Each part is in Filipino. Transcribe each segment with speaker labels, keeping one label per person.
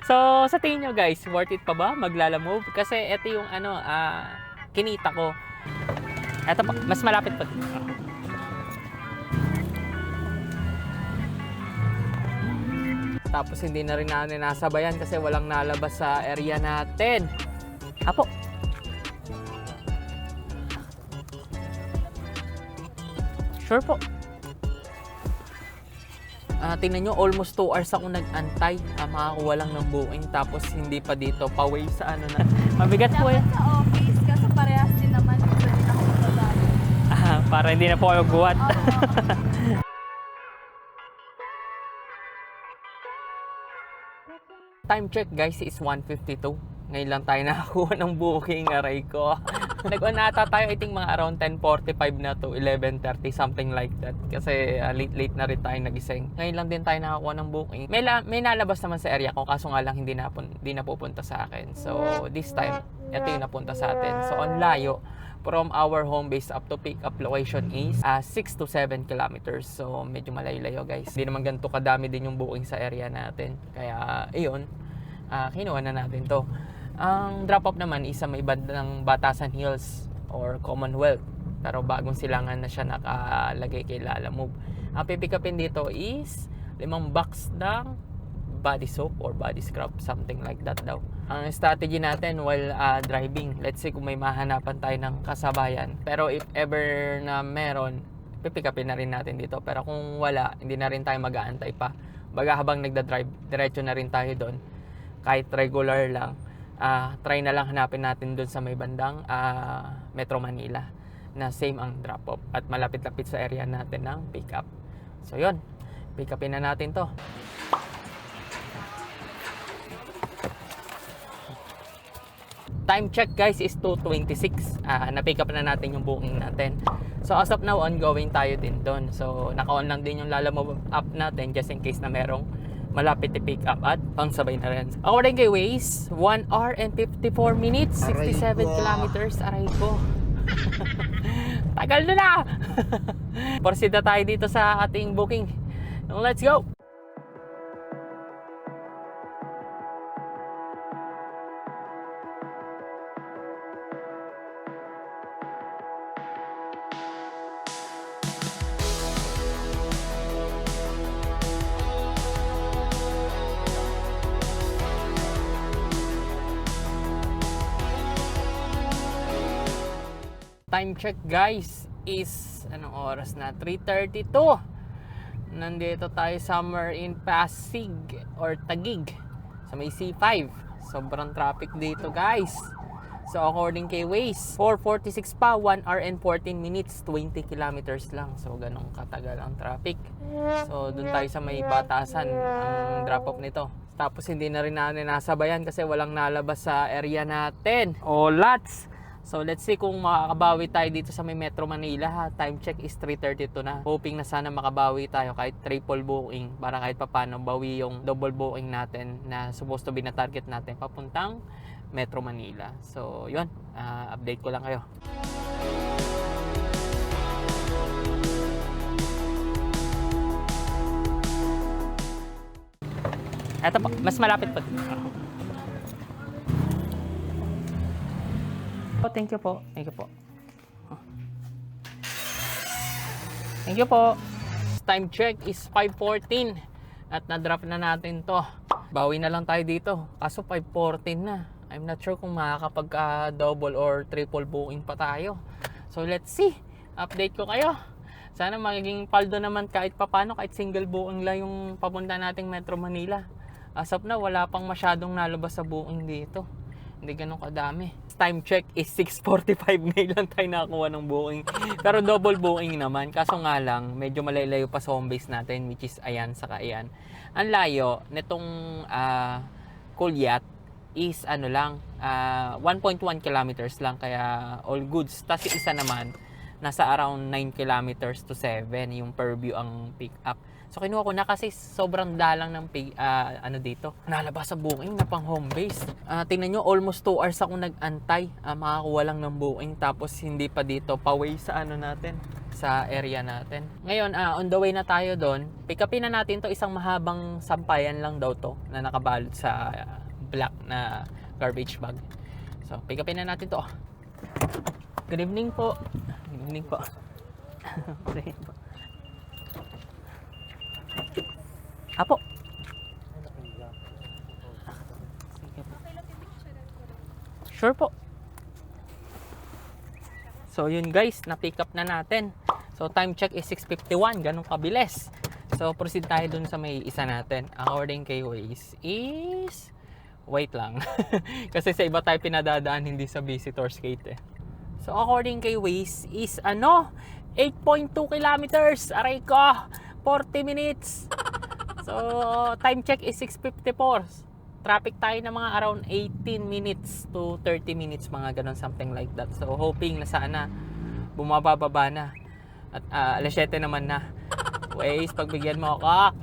Speaker 1: So, sa tingin nyo guys, worth it pa ba maglalamove? Kasi ito yung kinita ko. Ito pa, mas malapit pa dito. Tapos hindi na rin natin nasabayan kasi walang nalabas sa area natin. Apo. Sure po. Tingnan nyo, almost 2 hours ako nag-antay. Makakuha lang ng booking. Tapos hindi pa dito, pa-way sa ano na. Mabigat po eh.
Speaker 2: Dapat sa office, kasi parehas din naman. Gusto din ako magbabago.
Speaker 1: Para hindi na po kayo guwat. Time check guys is 1:52. Ngayon lang tayo nakakuha ng booking, aray ko. Nag-on ata tayo, I think mga around 10:45 na to 11:30, something like that. Kasi late na rin tayo nagising. Ngayon lang din tayo nakakuha ng booking. May nalabas naman sa area ko, kaso nga lang hindi na pupunta sa akin. So this time, ito yung napunta sa atin. So on layo, from our home base up to pick up location is 6 to 7 kilometers. So medyo malayo-layo guys. Hindi naman ganito kadami din yung booking sa area natin. Kaya iyon, kinuha na natin to. Ang drop-off naman isa may bandang Batasan Hills or Commonwealth. Pero bagong silangan na siya nakalagay kay Lalamove. Ang pipick upin dito is 5 box ng body soap or body scrub, something like that daw. Ang strategy natin while driving, let's say kung may mahanapan tayo ng kasabayan. Pero if ever na meron, pipick upin na rin natin dito. Pero kung wala, hindi na rin tayo mag-aantay pa. Baga habang nagda-drive, diretso na rin tayo doon. Kahit regular lang. Try na lang hanapin natin doon sa may bandang Metro Manila na same ang drop-off at malapit-lapit sa area natin ng pick-up. So yun, pick-upin na natin to. Time check guys is 2:26. Na-pick up na natin yung booking natin. So as of now, ongoing tayo din doon. So naka-on lang din yung Lalamove app natin just in case na merong malapit i-pick up at pangsabay na rin. According kay Waze, 1 hour and 54 minutes, 67 kilometers. Aray ko. Tagal na! Proceed na tayo dito sa ating booking. Let's go! Time check guys is anong oras na? 3:32. Nandito tayo somewhere in Pasig or Taguig sa may C5. Sobrang traffic dito guys. So according kay Waze, 4:46 pa, 1 hour and 14 minutes, 20 kilometers lang. So ganong katagal ang traffic. So dun tayo sa may Batasan ang drop off nito. Tapos hindi na rin natin nasabayan kasi walang nalabas sa area natin. Oh lots! So let's see kung makakabawi tayo dito sa may Metro Manila ha. Time check is 3:32 na. Hoping na sana makabawi tayo kahit triple booking para kahit papano bawi yung double booking natin na supposed to be na target natin papuntang Metro Manila. So yun, update ko lang kayo. Eto po, mas malapit pa dito. Thank you po. Thank you po. Thank you po. Time check is 5:14 at na-drop na natin to. Bawi na lang tayo dito. Kaso 5:14 na. I'm not sure kung makakapag double or triple booking pa tayo. So let's see. Update ko kayo. Sana magiging paldo naman kahit papano, kahit single booking lang yung papunta nating Metro Manila. As of now, wala pang masyadong nalabas sa booking dito. Hindi ganun kadami. Time check is 6:45. Ngayon lang tayo nakakuha ng booking. Pero double booking naman. Kaso nga lang, medyo malalayo pa sa home base natin, which is ayan, saka ayan. Ang layo nitong Kulyat is ano lang, 1.1 kilometers lang. Kaya all goods. Tapos isa naman, nasa around 9 kilometers to 7 yung per view ang pick up. So kinuha ko na kasi sobrang dalang ng ano dito. Nalabas sa booking na pang home base. Tingnan nyo, almost 2 hours ako nag-antay. Makakuha lang ng booking tapos hindi pa dito pa-way sa ano natin. sa area natin. Ngayon, on the way na tayo doon. Pick upin na natin to, isang mahabang sampayan lang daw to na nakabalot sa black na garbage bag. So, pick upin na natin to. Good evening po. Good evening po. Good evening po. Apo. Sige po. Sure po. So yun guys, na-pick up na natin. So time check is 6:51, ganun kabilis. So proceed tayo dun sa may isa natin. According kay Waze is... Wait lang. Kasi sa iba tayo pinadadaan, hindi sa visitor's gate eh. So according kay Waze is 8.2 kilometers. Aray ko! 40 minutes. So time check is 6:54. Traffic tayo ng mga around 18 minutes to 30 minutes, mga ganun, something like that. So hoping na sana bumababa na. At alas 7 naman na. Waze, pagbigyan mo ako.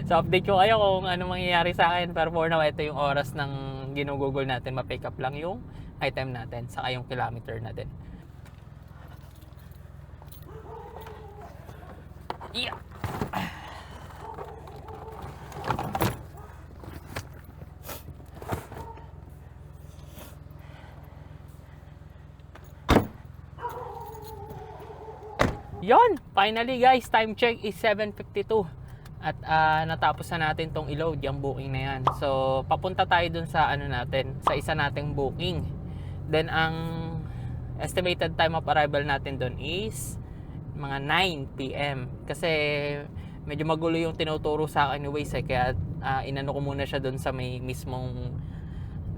Speaker 1: So update ko kayo kung ano mangyayari sa akin. Pero for now, ito yung oras ng ginugugol natin. Ma-pick up lang yung item natin, saka yung kilometer natin. Yeah. Yon, finally guys, time check is 7:52. At natapos na natin tong i-load yung booking na yan. So papunta tayo dun sa natin, sa isa nating booking. Then ang estimated time of arrival natin dun is mga 9 PM. Kasi medyo magulo yung tinuturo sa akin ni Waze kaya inano ko muna siya dun sa may mismong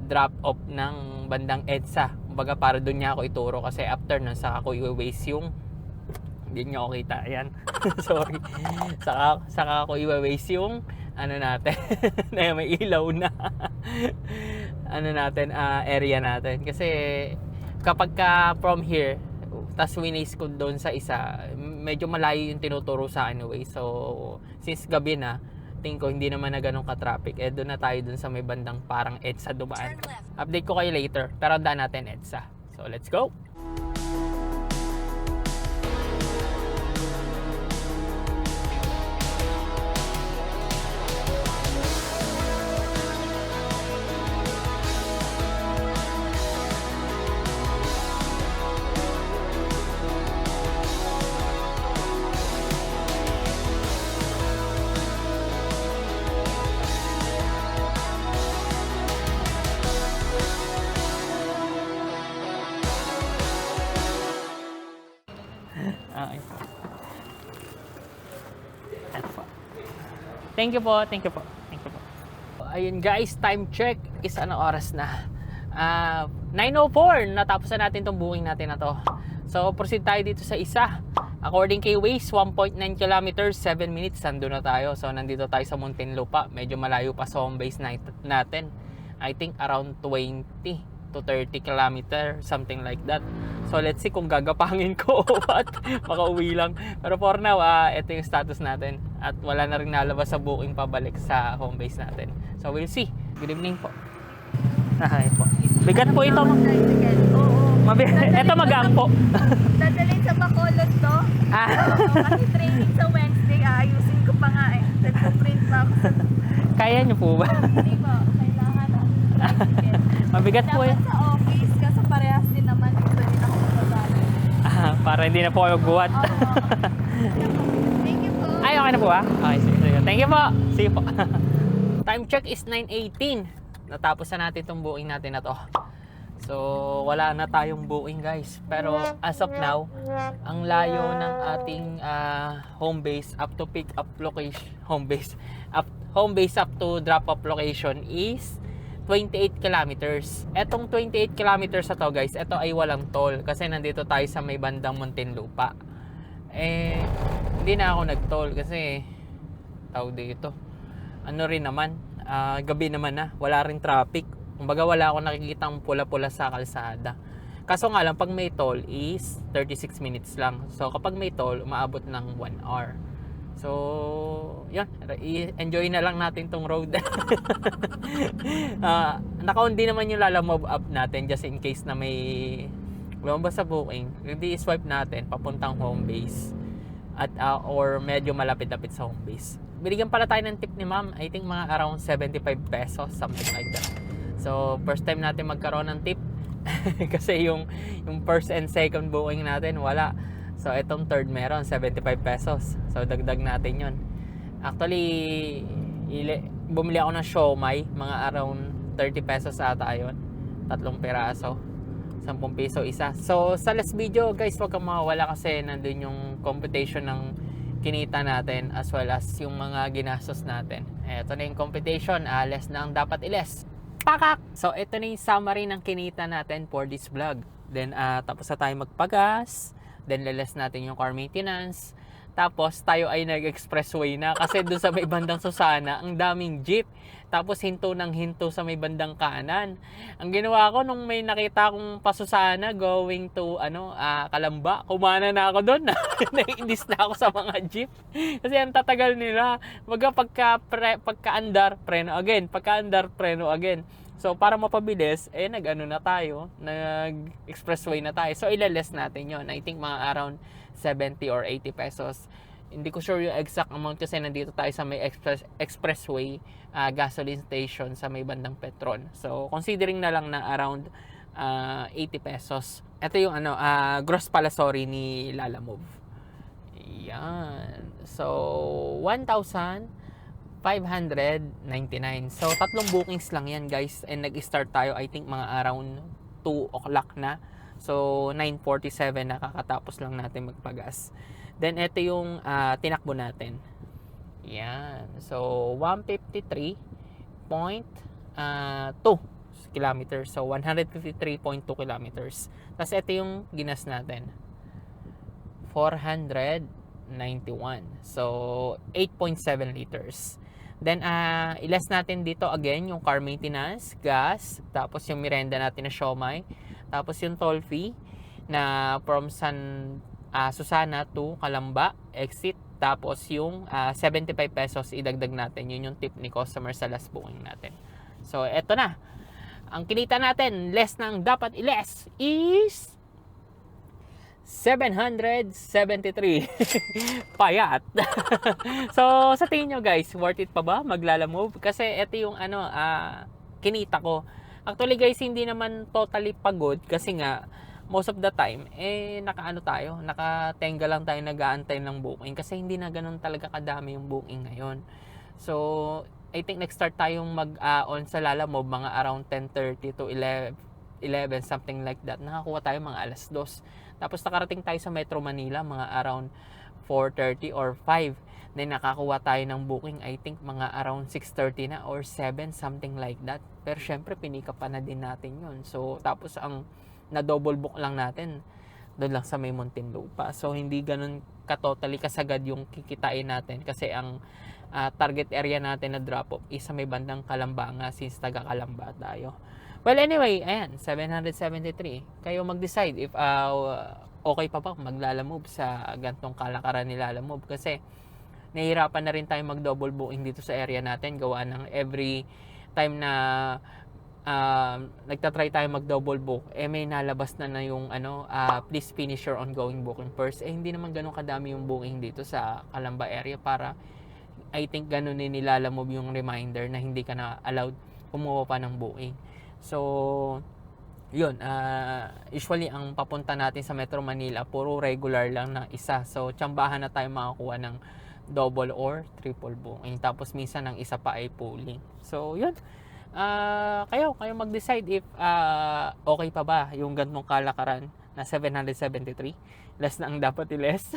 Speaker 1: drop off ng bandang EDSA. Kumbaga para dun niya ako ituro, kasi after nun saka ako i-Waze yung... Hindi nyo ako kita. Ayan. Sorry. Saka ako i-Waze yung natin. Na may ilaw na. Area natin. Kasi kapag ka from here, tas winaze ko doon sa isa, medyo malayo yung tinuturo sa akin anyway. So, since gabi na, tingin ko hindi naman na ganun ka-traffic. Doon na tayo doon sa may bandang parang EDSA dumaan. Update ko kayo later. Pero daan natin EDSA. So, let's go! Okay. Thank you po. Ayun guys, time check is oras na? 9:04. Natapos na natin tong booking natin na to. So proceed tayo dito sa isa. According kay Waze, 1.9 kilometers, 7 minutes, nandun na tayo. So nandito tayo sa Muntinlupa. Medyo malayo pa sa home base natin. I think around 20 to 30 kilometer, something like that. So let's see kung gagapangin ko o what. Makauwi lang. Pero for now, ito yung status natin. At wala na rin nalabas sa booking pabalik sa home base natin. So we'll see. Good evening po. Hi po. Bigat po ito.
Speaker 2: Oo.
Speaker 1: Ito magaan po.
Speaker 2: Dadalhin sa Bacolod to. Kasi training sa Wednesday, ayusin ko pa nga eh. Nagpa-print pa ako sa...
Speaker 1: Kaya niyo po ba?
Speaker 2: Hindi po. Kailangan
Speaker 1: Mabigat po
Speaker 2: dapat sa office, kasi parehas din naman. Gusto din ako magbabago.
Speaker 1: Para hindi na po kayo magbuhat.
Speaker 2: Thank you po.
Speaker 1: Ay, okay na po ba? Okay, sige. Thank you po. See you po. Time check is 9:18. Natapos na natin itong booking natin na to. So, wala na tayong booking guys. Pero as of now, ang layo ng ating home base up to pick up location, home base up to drop off location is 28 kilometers. Etong 28 kilometers na to guys, ito ay walang toll kasi nandito tayo sa may bandang Muntinlupa. Hindi na ako nag-toll kasi tawag dito. Ano rin naman, gabi naman na, wala rin traffic. Kumbaga wala akong nakikitang pula-pula sa kalsada. Kaso nga lang, pag may toll is 36 minutes lang. So kapag may toll, umaabot ng 1 hour. So, yun. Enjoy na lang natin tong road. Naka-on din naman yung lalamob up natin just in case na may lumabas sa booking, hindi swipe natin papuntang home base at or medyo malapit-lapit sa home base. Binigyan pala tayo ng tip ni ma'am, I think mga around 75 pesos, something like that. So first time natin magkaroon ng tip kasi yung first and second booking natin wala. So itong third meron 75 pesos. So dagdag natin yon. Actually bumili ako ng siomai, mga around 30 pesos ata yun, 3 piraso, 10 piso isa. So sa last video guys, wag kang mawawala kasi nandun yung computation ng kinita natin as well as yung mga ginastos natin. Ito na yung computation, less na ang dapat i-less. Pakak! So ito na yung summary ng kinita natin for this vlog. Then tapos na tayo magpagas, then less natin yung car maintenance. Tapos tayo ay nag-expressway na kasi doon sa may bandang Susana, ang daming jeep. Tapos hinto ng hinto sa may bandang kanan. Ang ginawa ko nung may nakita akong pasusana going to Kalamba, kumana na ako doon. Naiinis na ako sa mga jeep. Kasi ang tatagal nila. Pagka-andar, preno again. Pagka-andar, preno again. So para mapabilis, nag-expressway na tayo. So ilaless natin yon. I think mga around 70 or 80 pesos. Hindi ko sure yung exact amount kasi nandito tayo sa may expressway gasoline station sa may bandang Petron. So considering na lang na around 80 pesos. Ito yung gross pala sorry ni Lalamove. Yan. So 1,599. So tatlong bookings lang yan guys, and nag-start tayo I think mga around 2 o'clock na. So 9:47 nakakatapos lang natin magpagas. Then ito yung tinakbo natin. Yan. So 153.2 kilometers. So 153.2 kilometers. Tapos ito yung ginas natin. 491. So 8.7 liters. Then ilas natin dito again yung car maintenance, gas, tapos yung merienda natin na siomai. Tapos yung toll fee na from Susana to Kalamba, exit. Tapos yung 75 pesos idagdag natin. Yun yung tip ni customer sa last booking natin. So, eto na. Ang kinita natin, less ng dapat i-less is 773. Payat. So, sa tingin nyo guys, worth it pa ba Maglalamove? Kasi eto yung kinita ko. Actually guys, hindi naman totally pagod kasi nga most of the time nakatenga lang tayo nag-aantay ng booking kasi hindi na ganun talaga kadami yung booking ngayon. So I think nag-start tayong mag-on sa Lalamove mga around 10:30 to 11 something like that. Nakakuha tayo mga alas 2. Tapos nakarating tayo sa Metro Manila mga around 4:30 or 5. Then nakakuha tayo ng booking I think mga around 6:30 na or 7 something like that. Pero syempre pinika pa na din natin yun. So tapos ang na double book lang natin doon lang sa may Muntinlupa. So hindi ganun ka-totally kasagad yung kikitain natin kasi ang target area natin na drop off is sa may bandang Kalamba nga since taga Kalamba tayo. Well anyway, ayan 773. Kayo mag-decide if okay pa ba Maglalamove sa gantong kalakaran ni Lalamove kasi nahihirapan na rin tayo mag-double booking dito sa area natin gawa ng every time na nagtatry tayo mag-double book may nalabas na yung please finish your ongoing booking first. Hindi naman ganun kadami yung booking dito sa Kalamba area para I think ganun nilalamove yung reminder na hindi ka na allowed kumuha pa ng booking. So yun, usually ang papunta natin sa Metro Manila puro regular lang na isa. So tsambahan na tayo makakuha ng double or triple booking. Tapos minsan ang isa pa ay pooling. So yun, kayo mag-decide if okay pa ba yung gantong kalakaran na 773. Less na ang dapat i-less.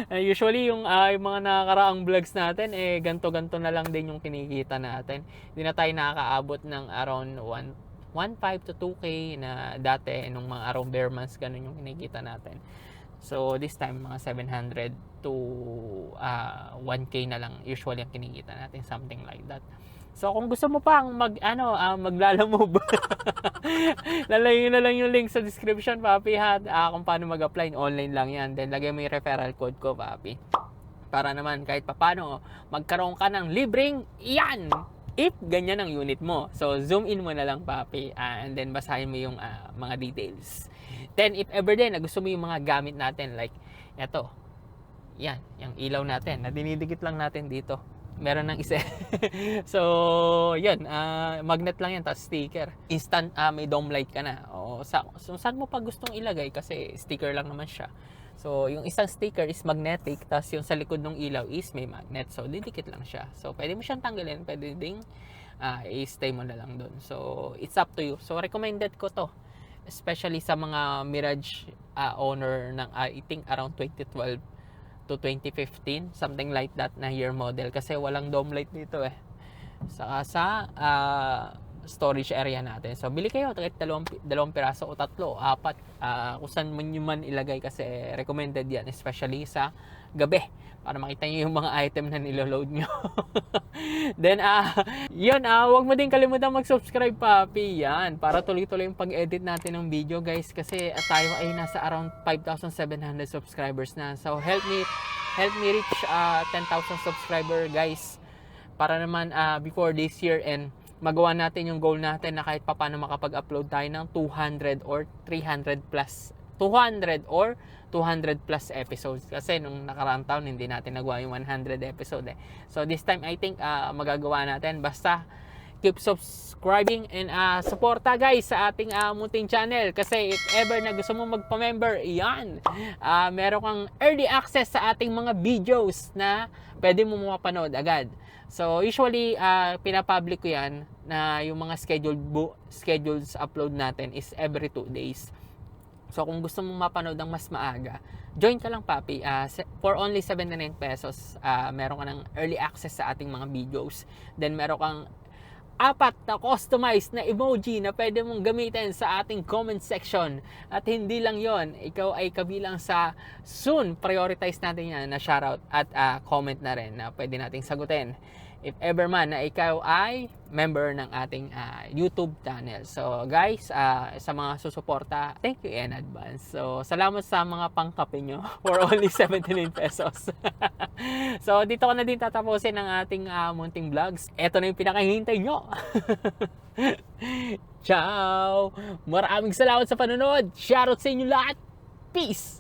Speaker 1: Usually yung mga nakakaraang vlogs natin ganto-ganto na lang din yung kinikita natin. Hindi na tayo nakakaabot ng around 1.5 to 2K na dati nung mga around bare months ganun yung kinikita natin. So this time mga 700 to 1K na lang usually ang kinikita natin, something like that. So kung gusto mo pang Maglalamove, lalayin na lang yung link sa description, papi ha, kung paano mag-apply. Online lang yan. Then lagay mo yung referral code ko, papi, para naman kahit papano magkaroon ka ng libreng yan if ganyan ang unit mo. So, zoom in mo na lang, papi, and then basahin mo yung mga details. Then, if ever din na gusto mo yung mga gamit natin, like, eto, yan, yung ilaw natin, na dinidikit lang natin dito. Meron ng isa. So, yun, magnet lang yan, tapos sticker. Instant, may dome light ka na. O, saan mo pa gustong ilagay, kasi sticker lang naman siya. So, yung isang sticker is magnetic, tapos yung sa likod ng ilaw is may magnet. So, didikit lang siya. So, pwede mo siyang tanggalin, pwede ding i-stay mo na lang doon. So, it's up to you. So, recommended ko to. Especially sa mga Mirage owner ng, I think, around 2012 to 2015. Something like that na year model. Kasi walang dome light dito eh. Saka sa storage area natin. So, bili kayo kahit dalawang piraso o tatlo, apat, kung saan man ilagay kasi recommended yan, especially sa gabi para makita nyo yung mga item na niloload nyo. Then, yun, wag mo din kalimutan mag-subscribe, papi, yan, para tuloy-tuloy yung pag-edit natin ng video, guys, kasi tayo ay nasa around 5,700 subscribers na. So, help me reach 10,000 subscriber, guys, para naman before this year and magawa natin yung goal natin na kahit papaano makapag-upload tayo ng 200 or 300 plus 200 or 200 plus episodes, kasi nung nakaraang taon hindi natin nagawa yung 100 episode eh. So this time I think magagawa natin, basta keep subscribing and suporta, guys, sa ating munting channel, kasi if ever na gusto mo magpa-member, yan, meron kang early access sa ating mga videos na pwede mo mapanood agad. So usually pinapublic ko yan na yung mga schedules upload natin is every 2 days. So kung gusto mong mapanood ng mas maaga, join ka lang, papi. For only 79 pesos, meron ka ng early access sa ating mga videos. Then meron kang 4 na customized na emoji na pwede mong gamitin sa ating comment section. At hindi lang yon, ikaw ay kabilang sa soon prioritize natin yan na shoutout at comment na rin na pwede nating sagutin if ever man na ikaw ay member ng ating YouTube channel. So guys, sa mga susuporta, thank you in advance. So salamat sa mga pangkape nyo for only 79 pesos. So dito ko na din tatapusin ang ating munting vlogs. Ito na yung pinakahihintay nyo. Ciao! Maraming salamat sa panonood. Shoutout sa inyo lahat. Peace!